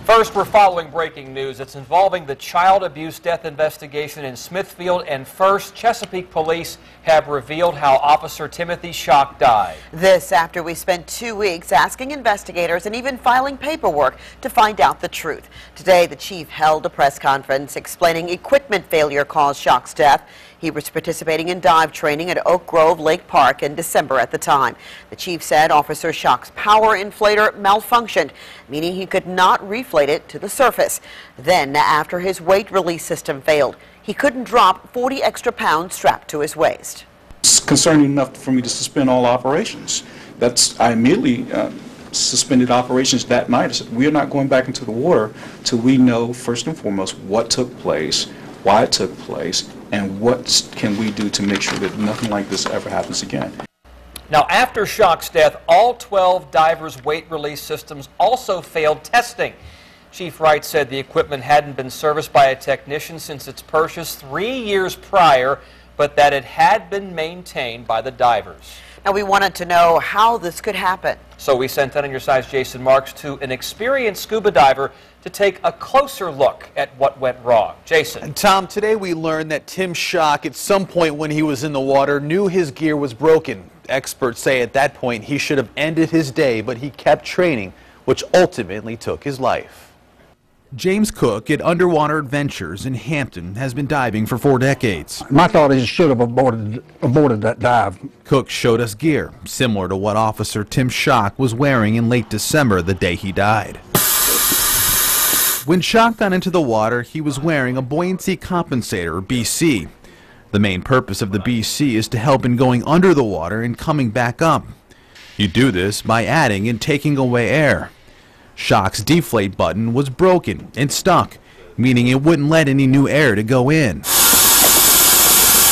First, we're following breaking news. It's involving the child abuse death investigation in Smithfield. And first, Chesapeake police have revealed how Officer Timothy Schock died. This after we spent 2 weeks asking investigators and even filing paperwork to find out the truth. Today, the chief held a press conference explaining equipment failure caused Schock's death. He was participating in dive training at Oak Grove Lake Park in December at the time. The chief said Officer Schock's power inflator malfunctioned, meaning he could not reflate it to the surface. Then, after his weight release system failed, he couldn't drop 40 extra pounds strapped to his waist. It's concerning enough for me to suspend all operations. I immediately suspended operations that night. I said, we are not going back into the water till we know, first and foremost, what took place, why it took place, and what can we do to make sure that nothing like this ever happens again. Now, after Schock's death, all 12 divers' weight release systems also failed testing. Chief Wright said the equipment hadn't been serviced by a technician since its purchase 3 years prior, but that it had been maintained by the divers. Now, we wanted to know how this could happen. So we sent 10 on your side's Jason Marks to an experienced scuba diver to take a closer look at what went wrong. Jason. And Tom, today we learned that Tim Schock, at some point when he was in the water, knew his gear was broken. Experts say at that point he should have ended his day, but he kept training, which ultimately took his life. James Cook at Underwater Adventures in Hampton has been diving for 4 decades. My thought is he should have aborted that dive. Cook showed us gear similar to what Officer Tim Schock was wearing in late December, the day he died. When Schock got into the water, he was wearing a buoyancy compensator, or BC. The main purpose of the BC is to help in going under the water and coming back up. You do this by adding and taking away air. Schock's deflate button was broken and stuck, meaning it wouldn't let any new air to go in.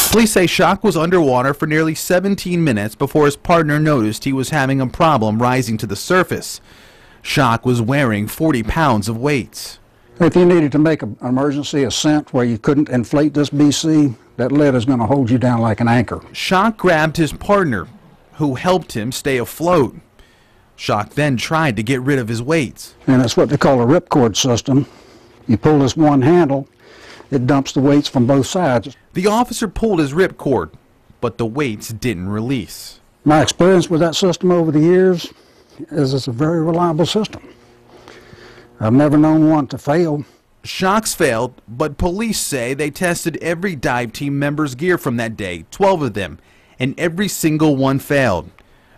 Police say Schock was underwater for nearly 17 minutes before his partner noticed he was having a problem rising to the surface. Schock was wearing 40 pounds of weights. If you needed to make an emergency ascent where you couldn't inflate this BC, that lead is going to hold you down like an anchor. Schock grabbed his partner, who helped him stay afloat. Schock then tried to get rid of his weights. And it's what they call a ripcord system. You pull this one handle, it dumps the weights from both sides. The officer pulled his ripcord, but the weights didn't release. My experience with that system over the years is it's a very reliable system. I've never known one to fail. Schock's failed, but police say they tested every dive team member's gear from that day, 12 of them, and every single one failed.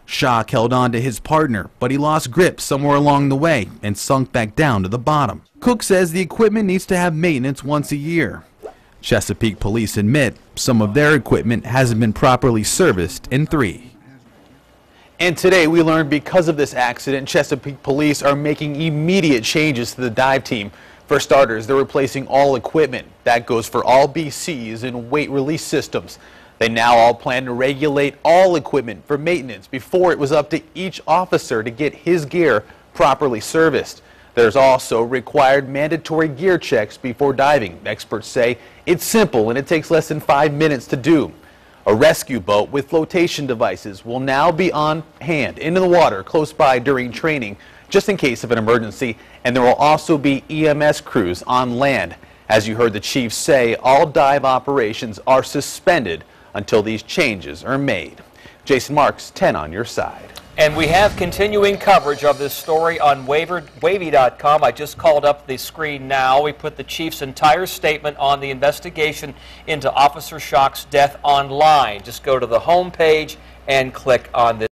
Schock held on to his partner, but he lost grip somewhere along the way and sunk back down to the bottom. Cook says the equipment needs to have maintenance once a year. Chesapeake police admit some of their equipment hasn't been properly serviced in 3. And today we learned because of this accident, Chesapeake police are making immediate changes to the dive team. For starters, they're replacing all equipment. That goes for all BCs and weight release systems. They now all plan to regulate all equipment for maintenance. Before, it was up to each officer to get his gear properly serviced. There's also required mandatory gear checks before diving. Experts say it's simple and it takes less than 5 minutes to do. A rescue boat with flotation devices will now be on hand in the water close by during training, just in case of an emergency, and there will also be EMS crews on land. As you heard the chief say, all dive operations are suspended until these changes are made. Jason Marks, 10 on your side. And we have continuing coverage of this story on wavy.com. I just called up the screen now. We put the chief's entire statement on the investigation into Officer Schock's death online. Just go to the home page and click on this.